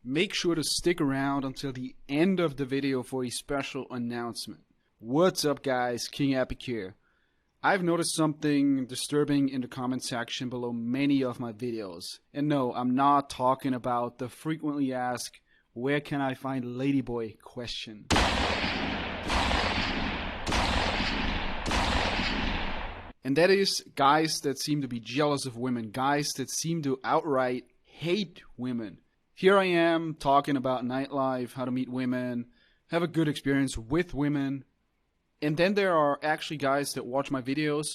Make sure to stick around until the end of the video for a special announcement. What's up guys, King Epic here. I've noticed something disturbing in the comment section below many of my videos. And no, I'm not talking about the frequently asked, where can I find ladyboy question. And that is guys that seem to be jealous of women, guys that seem to outright hate women. Here I am talking about nightlife, how to meet women, have a good experience with women. And then there are actually guys that watch my videos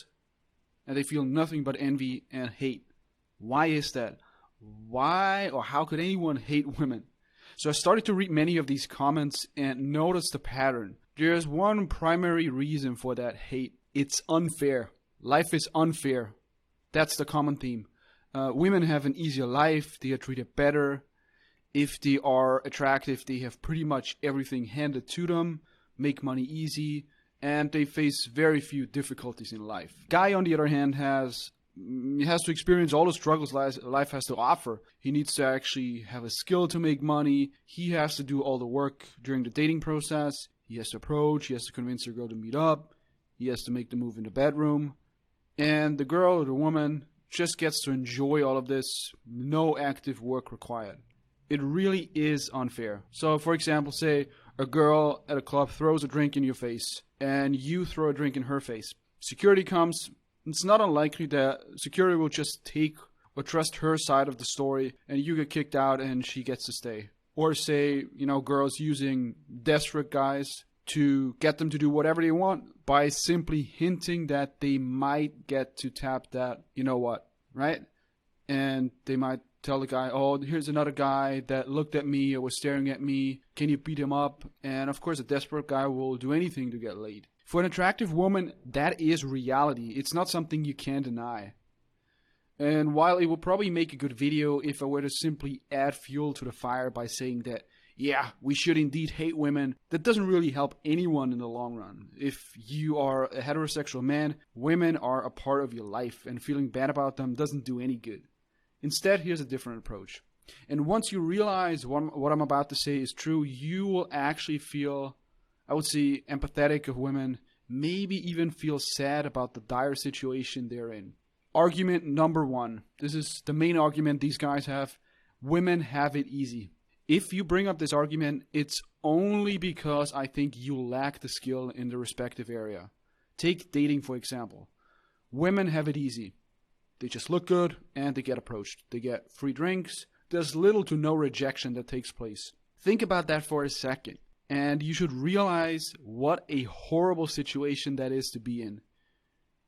and they feel nothing but envy and hate. Why is that? Why or how could anyone hate women? So I started to read many of these comments and noticed the pattern. There's one primary reason for that hate. It's unfair. Life is unfair. That's the common theme. Women have an easier life. They are treated better. If they are attractive, they have pretty much everything handed to them, make money easy, and they face very few difficulties in life. Guy, on the other hand, has to experience all the struggles life has to offer. He needs to actually have a skill to make money. He has to do all the work during the dating process. He has to approach. He has to convince the girl to meet up. He has to make the move in the bedroom. And the girl or the woman just gets to enjoy all of this. No active work required. It really is unfair. So, for example, say a girl at a club throws a drink in your face and you throw a drink in her face. Security comes. It's not unlikely that security will just take or trust her side of the story and you get kicked out and she gets to stay. Or say, girls using desperate guys to get them to do whatever they want by simply hinting that they might get to tap that, right? And they might tell the guy, oh, here's another guy that looked at me or was staring at me. Can you beat him up? And of course, a desperate guy will do anything to get laid. For an attractive woman, that is reality. It's not something you can deny. And while it would probably make a good video if I were to simply add fuel to the fire by saying that, yeah, we should indeed hate women, that doesn't really help anyone in the long run. If you are a heterosexual man, women are a part of your life, and feeling bad about them doesn't do any good. Instead, here's a different approach. And once you realize what I'm about to say is true, you will actually feel, I would say, empathetic of women, maybe even feel sad about the dire situation they're in. Argument number one. This is the main argument these guys have. Women have it easy. If you bring up this argument, it's only because I think you lack the skill in the respective area. Take dating, for example. Women have it easy. They just look good and they get approached. They get free drinks. There's little to no rejection that takes place. Think about that for a second. And you should realize what a horrible situation that is to be in.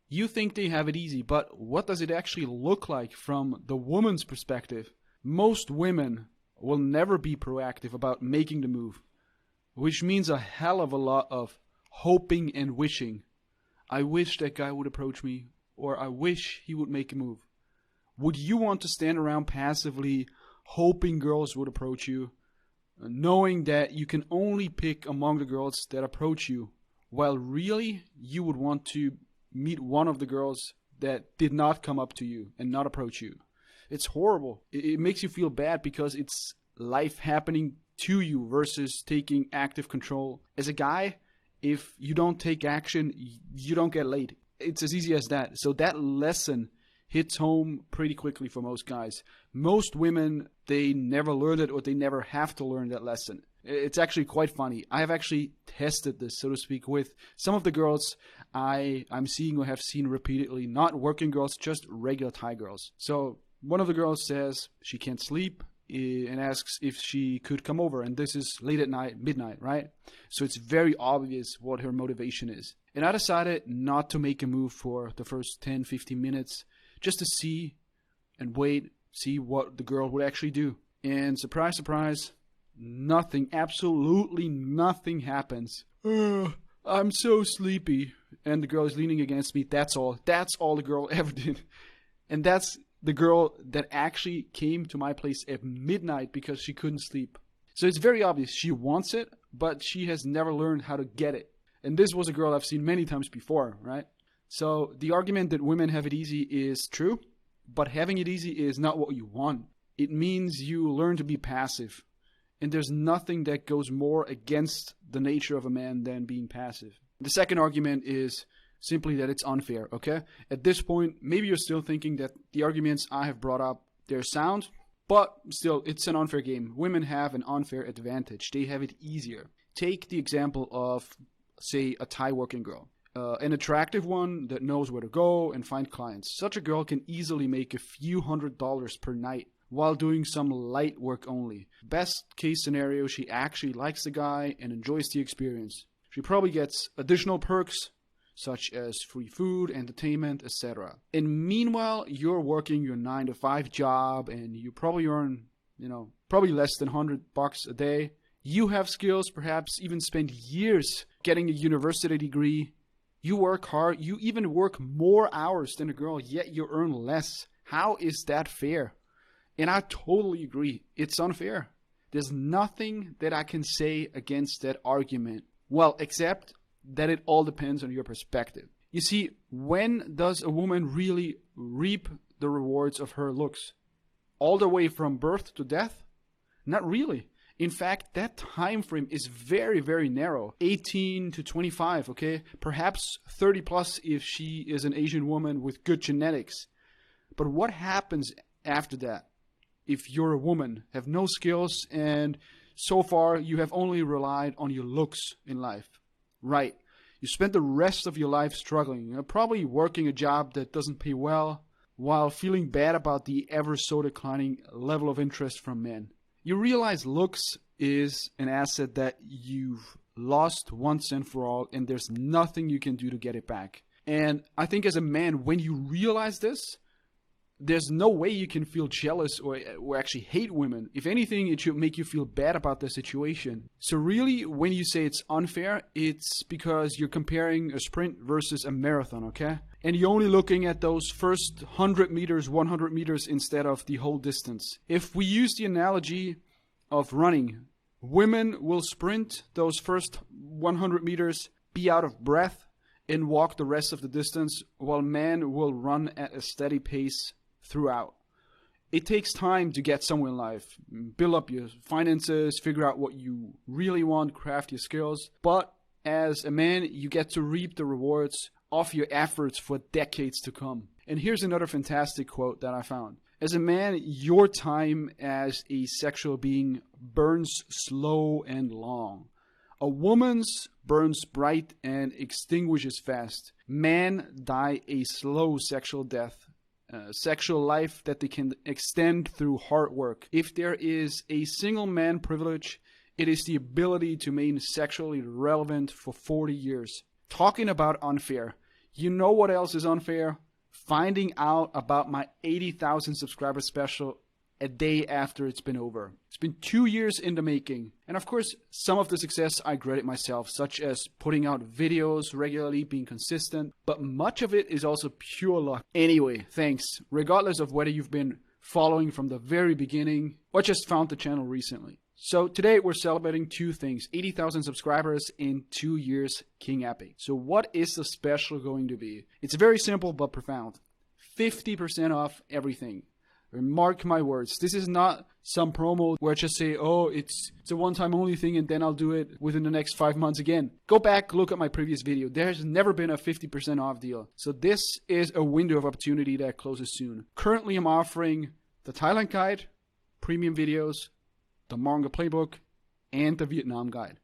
You think they have it easy, but what does it actually look like from the woman's perspective? Most women will never be proactive about making the move, which means a hell of a lot of hoping and wishing. I wish that guy would approach me, or I wish he would make a move. Would you want to stand around passively hoping girls would approach you, knowing that you can only pick among the girls that approach you, while really you would want to meet one of the girls that did not come up to you and not approach you? It's horrible. It makes you feel bad because it's life happening to you versus taking active control. As a guy, if you don't take action, you don't get laid. It's as easy as that. So that lesson hits home pretty quickly for most guys. Most women, they never learn it or they never have to learn that lesson. It's actually quite funny. I have actually tested this, so to speak, with some of the girls I'm seeing or have seen repeatedly. Not working girls, just regular Thai girls. So one of the girls says she can't sleep and asks if she could come over. And this is late at night, midnight, right? So it's very obvious what her motivation is. And I decided not to make a move for the first 10, 15 minutes, just to see and wait, see what the girl would actually do. And surprise, surprise, nothing, absolutely nothing happens. I'm so sleepy. And the girl is leaning against me. That's all. That's all the girl ever did. And that's the girl that actually came to my place at midnight because she couldn't sleep. So it's very obvious. She wants it, but she has never learned how to get it. And this was a girl I've seen many times before, right? So the argument that women have it easy is true, but having it easy is not what you want. It means you learn to be passive. And there's nothing that goes more against the nature of a man than being passive. The second argument is simply that it's unfair, okay? At this point, maybe you're still thinking that the arguments I have brought up, they're sound, but still, it's an unfair game. Women have an unfair advantage. They have it easier. Take the example of, say, a Thai working girl. An attractive one that knows where to go and find clients. Such a girl can easily make a few $100s per night while doing some light work only. Best case scenario, she actually likes the guy and enjoys the experience. She probably gets additional perks such as free food, entertainment, etc. And meanwhile, you're working your 9-to-5 job and you probably earn, probably less than $100 a day. You have skills, perhaps even spend years getting a university degree. You work hard, you even work more hours than a girl, yet you earn less. How is that fair? And I totally agree. It's unfair. There's nothing that I can say against that argument. Well, except that it all depends on your perspective. You see, when does a woman really reap the rewards of her looks? All the way from birth to death? Not really. In fact, that time frame is very, very narrow. 18 to 25, okay? Perhaps 30 plus if she is an Asian woman with good genetics. But what happens after that? If you're a woman, have no skills, and so far you have only relied on your looks in life. Right. You spent the rest of your life struggling, probably working a job that doesn't pay well, while feeling bad about the ever so declining level of interest from men. You realize looks is an asset that you've lost once and for all, and there's nothing you can do to get it back. And I think as a man, when you realize this, there's no way you can feel jealous or actually hate women. If anything, it should make you feel bad about the situation. So really, when you say it's unfair, it's because you're comparing a sprint versus a marathon, okay? And you're only looking at those first 100 meters, 100 meters instead of the whole distance. If we use the analogy of running, women will sprint those first 100 meters, be out of breath, and walk the rest of the distance, while men will run at a steady pace throughout. It takes time to get somewhere in life. Build up your finances, figure out what you really want, craft your skills. But as a man, you get to reap the rewards of your efforts for decades to come. And here's another fantastic quote that I found. As a man, your time as a sexual being burns slow and long. A woman's burns bright and extinguishes fast. Men die a slow sexual death. Sexual life that they can extend through hard work. If there is a single man privilege, it is the ability to remain sexually relevant for 40 years. Talking about unfair, you know what else is unfair? Finding out about my 80,000 subscriber special a day after it's been over. It's been 2 years in the making. And of course, some of the success I credit myself, such as putting out videos regularly, being consistent. But much of it is also pure luck. Anyway, thanks. Regardless of whether you've been following from the very beginning or just found the channel recently. So today we're celebrating two things. 80,000 subscribers in 2 years, King Epic. So what is the special going to be? It's very simple but profound. 50% off everything. Mark my words, this is not some promo where I just say, oh, it's a one-time only thing and then I'll do it within the next 5 months again. Go back, look at my previous video. There's never been a 50% off deal. So this is a window of opportunity that closes soon. Currently, I'm offering the Thailand guide, premium videos, the manga playbook, and the Vietnam guide.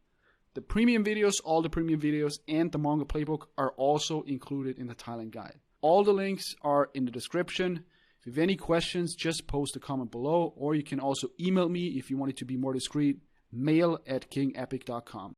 The premium videos, all the premium videos, and the manga playbook are also included in the Thailand guide. All the links are in the description. If you have any questions, just post a comment below, or you can also email me if you want it to be more discreet, mail@kingepic.com.